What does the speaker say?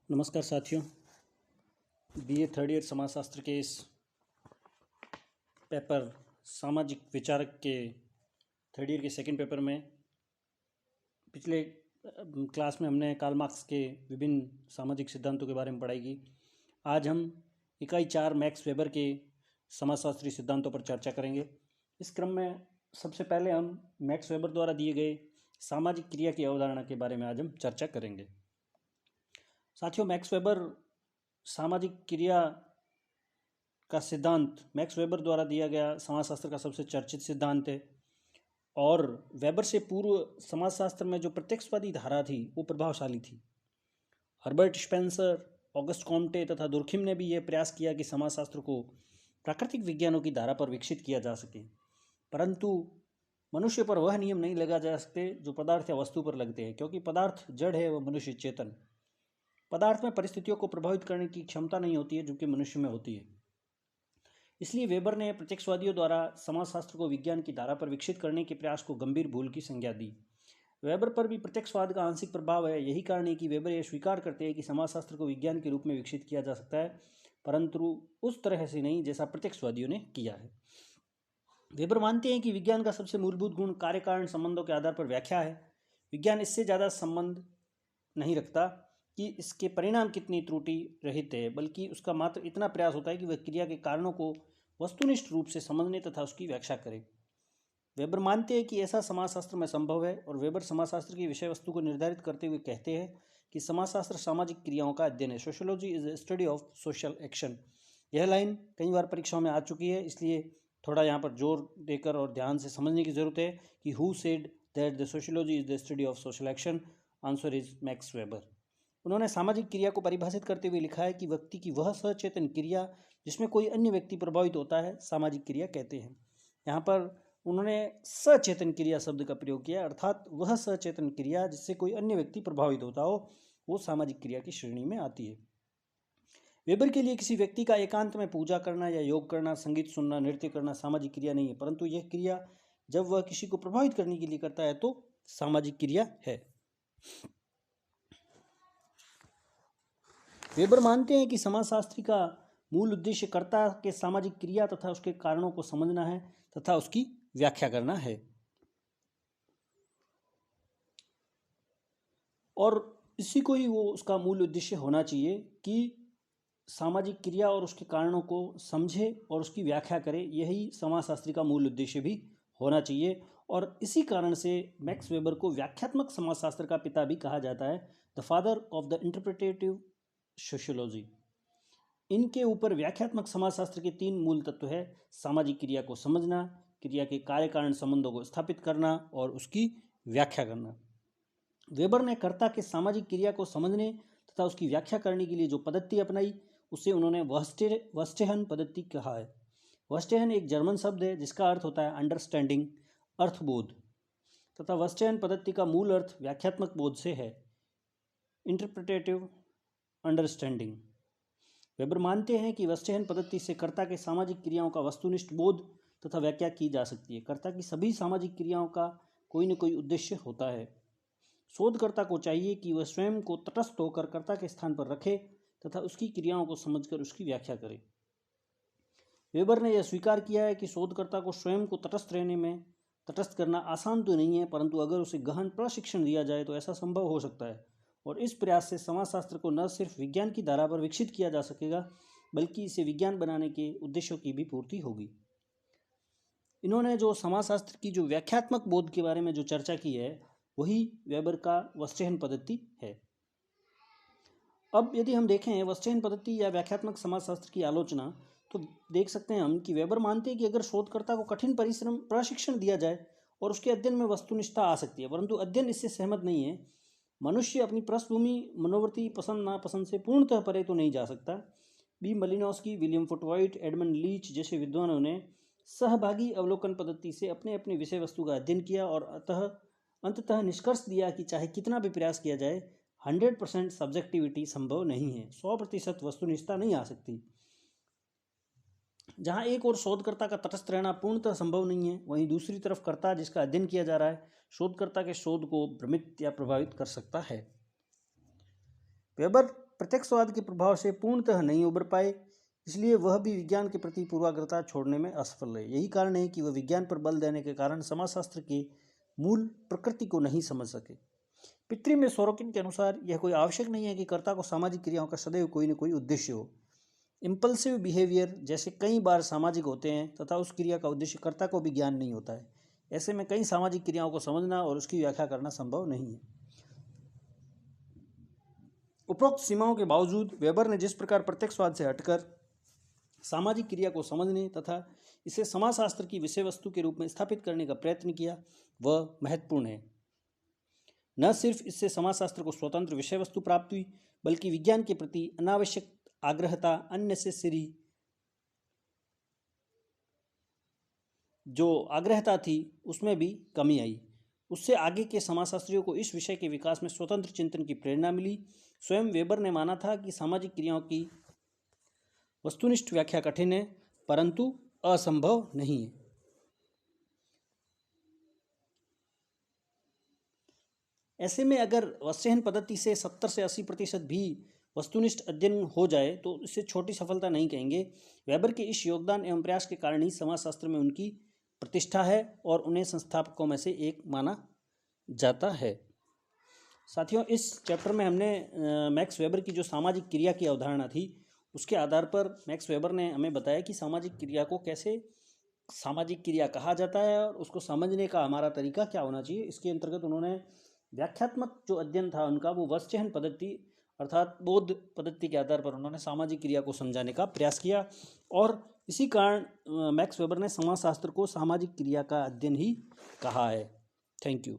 नमस्कार साथियों। BA third year समाजशास्त्र के इस पेपर सामाजिक विचारक के थर्ड ईयर के सेकंड पेपर में पिछले क्लास में हमने कार्ल मार्क्स के विभिन्न सामाजिक सिद्धांतों के बारे में पढ़ाई की। आज हम इकाई 4 मैक्स वेबर के समाजशास्त्री सिद्धांतों पर चर्चा करेंगे। इस क्रम में सबसे पहले हम मैक्स वेबर द्वारा दिए गए सामाजिक क्रिया की अवधारणा के बारे में आज हम चर्चा करेंगे। साथियों, मैक्स वेबर सामाजिक क्रिया का सिद्धांत मैक्स वेबर द्वारा दिया गया समाजशास्त्र का सबसे चर्चित सिद्धांत है और वेबर से पूर्व समाजशास्त्र में जो प्रत्यक्षवादी धारा थी वो प्रभावशाली थी। हर्बर्ट स्पेंसर, ऑगस्ट कॉम्टे तथा दुर्खिम ने भी यह प्रयास किया कि समाजशास्त्र को प्राकृतिक विज्ञानों की धारा पर विकसित किया जा सके, परंतु मनुष्य पर वह नियम नहीं लगा जा सकते जो पदार्थ या वस्तु पर लगते हैं, क्योंकि पदार्थ जड़ है व मनुष्य चेतन। पदार्थ में परिस्थितियों को प्रभावित करने की क्षमता नहीं होती है जो कि मनुष्य में होती है। इसलिए वेबर ने प्रत्यक्षवादियों द्वारा समाजशास्त्र को विज्ञान की धारा पर विकसित करने के प्रयास को गंभीर भूल की संज्ञा दी। वेबर पर भी प्रत्यक्षवाद का आंशिक प्रभाव है। यही कारण है कि वेबर यह स्वीकार करते हैं कि समाजशास्त्र को विज्ञान के रूप में विकसित किया जा सकता है, परंतु उस तरह से नहीं जैसा प्रत्यक्षवादियों ने किया है। वेबर मानते हैं कि विज्ञान का सबसे मूलभूत गुण कार्य कारण संबंधों के आधार पर व्याख्या है। विज्ञान इससे ज़्यादा संबंध नहीं रखता कि इसके परिणाम कितनी त्रुटि रहित है, बल्कि उसका मात्र इतना प्रयास होता है कि वह क्रिया के कारणों को वस्तुनिष्ठ रूप से समझने तथा उसकी व्याख्या करे। वेबर मानते हैं कि ऐसा समाजशास्त्र में संभव है और वेबर समाजशास्त्र की विषय वस्तु को निर्धारित करते हुए कहते हैं कि समाजशास्त्र सामाजिक क्रियाओं का अध्ययन है। Sociology is the study of social action. यह लाइन कई बार परीक्षाओं में आ चुकी है, इसलिए थोड़ा यहाँ पर जोर देकर और ध्यान से समझने की जरूरत है कि who said that the sociology is the study of social action. Answer is max weber. उन्होंने सामाजिक क्रिया को परिभाषित करते हुए लिखा है कि व्यक्ति की वह सचेतन क्रिया जिसमें कोई अन्य व्यक्ति प्रभावित होता है सामाजिक क्रिया कहते हैं। यहाँ पर उन्होंने सचेतन क्रिया शब्द का प्रयोग किया, अर्थात वह सचेतन क्रिया जिससे कोई अन्य व्यक्ति प्रभावित होता हो वो सामाजिक क्रिया की श्रेणी में आती है। वेबर के लिए किसी व्यक्ति का एकांत में पूजा करना या योग करना, संगीत सुनना, नृत्य करना सामाजिक क्रिया नहीं है, परंतु यह क्रिया जब वह किसी को प्रभावित करने के लिए करता है तो सामाजिक क्रिया है। वेबर मानते हैं कि समाजशास्त्री का मूल उद्देश्य कर्ता के सामाजिक क्रिया तथा उसके कारणों को समझना है तथा उसकी व्याख्या करना है, और इसी को ही वो उसका मूल उद्देश्य होना चाहिए कि सामाजिक क्रिया और उसके कारणों को समझे और उसकी व्याख्या करे। यही समाजशास्त्री का मूल उद्देश्य भी होना चाहिए, और इसी कारण से मैक्स वेबर को व्याख्यात्मक समाजशास्त्र का पिता भी कहा जाता है, the father of the interpretative sociology. इनके ऊपर व्याख्यात्मक समाजशास्त्र के 3 मूल तत्व है: सामाजिक क्रिया को समझना, क्रिया के कार्य कारण संबंधों को स्थापित करना और उसकी व्याख्या करना। वेबर ने कर्ता के सामाजिक क्रिया को समझने तथा उसकी व्याख्या करने के लिए जो पद्धति अपनाई उसे उन्होंने वर्स्टेहन पद्धति कहा है। वर्स्टेहन एक जर्मन शब्द है जिसका अर्थ होता है अंडरस्टैंडिंग, अर्थबोध, तथा वर्स्टेहन पद्धति का मूल अर्थ व्याख्यात्मक बोध से है, इंटरप्रिटेटिव अंडरस्टैंडिंग। वेबर मानते हैं कि वर्स्टेहन पद्धति से कर्ता के सामाजिक क्रियाओं का वस्तुनिष्ठ बोध तथा व्याख्या की जा सकती है। कर्ता की सभी सामाजिक क्रियाओं का कोई न कोई उद्देश्य होता है। शोधकर्ता को चाहिए कि वह स्वयं को तटस्थ होकर कर्ता के स्थान पर रखे तथा उसकी क्रियाओं को समझकर उसकी व्याख्या करे। वेबर ने यह स्वीकार किया है कि शोधकर्ता को स्वयं को तटस्थ करना आसान तो नहीं है, परंतु अगर उसे गहन प्रशिक्षण दिया जाए तो ऐसा संभव हो सकता है, और इस प्रयास से समाजशास्त्र को न सिर्फ विज्ञान की धारा पर विकसित किया जा सकेगा बल्कि इसे विज्ञान बनाने के उद्देश्यों की भी पूर्ति होगी। इन्होंने जो समाजशास्त्र की जो व्याख्यात्मक बोध के बारे में जो चर्चा की है वही वेबर का वर्स्टेहन पद्धति है। अब यदि हम देखें वर्स्टेहन पद्धति या व्याख्यात्मक समाजशास्त्र की आलोचना, तो देख सकते हैं हम कि वेबर मानते हैं कि अगर शोधकर्ता को कठिन प्रशिक्षण दिया जाए और उसके अध्ययन में वस्तुनिष्ठता आ सकती है, परंतु अध्ययन इससे सहमत नहीं है। मनुष्य अपनी पृष्ठभूमि, मनोवृत्ति, पसंद नापसंद से पूर्णतः परे तो नहीं जा सकता। बी मलिनोव्स्की, विलियम फुटवाइट, एडमंड लीच जैसे विद्वानों ने सहभागी अवलोकन पद्धति से अपने अपने विषय वस्तु का अध्ययन किया और अंततः निष्कर्ष दिया कि चाहे कितना भी प्रयास किया जाए 100% सब्जेक्टिविटी संभव नहीं है, 100% वस्तुनिष्ठता नहीं आ सकती। जहाँ एक और शोधकर्ता का तटस्थ रहना पूर्णतः संभव नहीं है, वहीं दूसरी तरफ कर्ता जिसका अध्ययन किया जा रहा है शोधकर्ता के शोध को भ्रमित या प्रभावित कर सकता है। वेबर प्रत्यक्षवाद के प्रभाव से पूर्णतः नहीं उबर पाए, इसलिए वह भी विज्ञान के प्रति पूर्वाग्रता छोड़ने में असफल रहे। यही कारण है कि वह विज्ञान पर बल देने के कारण समाजशास्त्र के मूल प्रकृति को नहीं समझ सके। पितृ में सोरोकिन के अनुसार यह कोई आवश्यक नहीं है कि कर्ता को सामाजिक क्रियाओं का सदैव कोई न कोई उद्देश्य हो। इम्पल्सिव बिहेवियर जैसे कई बार सामाजिक होते हैं तथा उस क्रिया का उद्देश्य कर्ता को भी ज्ञान नहीं होता है। ऐसे में कई सामाजिक क्रियाओं को समझना और उसकी व्याख्या करना संभव नहीं है। उपरोक्त सीमाओं के बावजूद वेबर ने जिस प्रकार प्रत्यक्षवाद से हटकर सामाजिक क्रिया को समझने तथा इसे समाजशास्त्र की विषय वस्तु के रूप में स्थापित करने का प्रयत्न किया, वह महत्वपूर्ण है। न सिर्फ इससे समाजशास्त्र को स्वतंत्र विषय वस्तु प्राप्त हुई, बल्कि विज्ञान के प्रति अनावश्यक आग्रहता, अननेसेसरी जो आग्रहता थी उसमें भी कमी आई। उससे आगे के समाजशास्त्रियों को इस विषय के विकास में स्वतंत्र चिंतन की प्रेरणा मिली। स्वयं वेबर ने माना था कि सामाजिक क्रियाओं की वस्तुनिष्ठ व्याख्या कठिन है, परंतु असंभव नहीं है। ऐसे में अगर वस्यहन पद्धति से 70 से 80% भी वस्तुनिष्ठ अध्ययन हो जाए तो इसे छोटी सफलता नहीं कहेंगे। वेबर के इस योगदान एवं प्रयास के कारण ही समाजशास्त्र में उनकी प्रतिष्ठा है और उन्हें संस्थापकों में से एक माना जाता है। साथियों, इस चैप्टर में हमने मैक्स वेबर की जो सामाजिक क्रिया की अवधारणा थी उसके आधार पर मैक्स वेबर ने हमें बताया कि सामाजिक क्रिया को कैसे सामाजिक क्रिया कहा जाता है और उसको समझने का हमारा तरीका क्या होना चाहिए। इसके अंतर्गत उन्होंने व्याख्यात्मक जो अध्ययन था उनका वो वस्यहन पद्धति अर्थात बौद्ध पद्धति के आधार पर उन्होंने सामाजिक क्रिया को समझाने का प्रयास किया और इसी कारण मैक्स वेबर ने समाजशास्त्र को सामाजिक क्रिया का अध्ययन ही कहा है। Thank you.